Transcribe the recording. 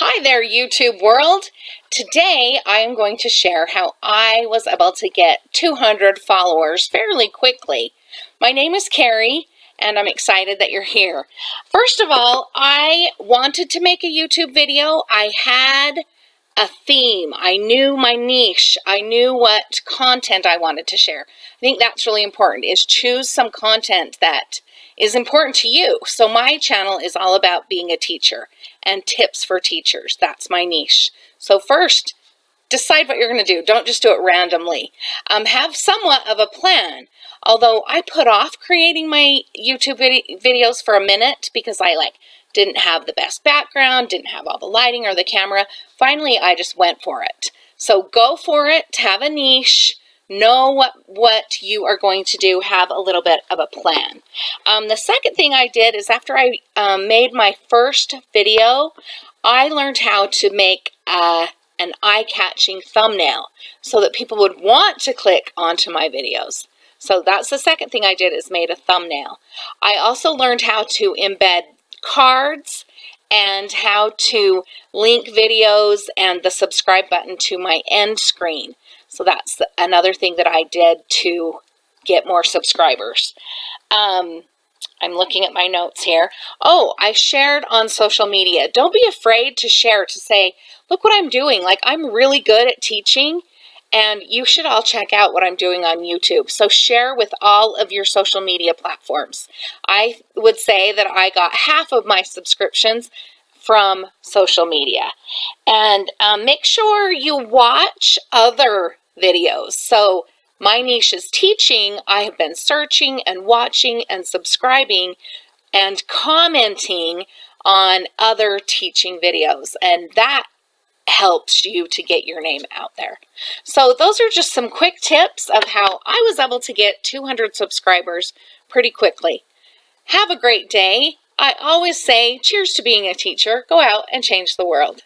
Hi there, YouTube world. Today I am going to share how I was able to get 200 followers fairly quickly. My name is Carrie and I'm excited that you're here. First of all, I wanted to make a YouTube video. I had a theme. I knew my niche. I knew what content I wanted to share. I think that's really important, is choose some content that is important to you. So my channel is all about being a teacher and tips for teachers. That's my niche. So first, decide what you're going to do. Don't just do it randomly. Have somewhat of a plan. Although I put off creating my YouTube videos for a minute because I didn't have the best background, didn't have all the lighting or the camera. Finally, I just went for it. So go for it, have a niche, know what you are going to do, have a little bit of a plan. The second thing I did is after I made my first video, I learned how to make an eye-catching thumbnail so that people would want to click onto my videos. So that's the second thing I did, is made a thumbnail. I also learned how to embed cards and how to link videos and the subscribe button to my end screen. So that's another thing that I did to get more subscribers. I'm looking at my notes here. Oh, I shared on social media. Don't be afraid to share, to say, look what I'm doing. I'm really good at teaching, and you should all check out what I'm doing on YouTube. So share with all of your social media platforms. I would say that I got half of my subscriptions from social media. And make sure you watch other videos. So my niche is teaching. I have been searching and watching and subscribing and commenting on other teaching videos, and that helps you to get your name out there. So those are just some quick tips of how I was able to get 200 subscribers pretty quickly. Have a great day. I always say, cheers to being a teacher. Go out and change the world.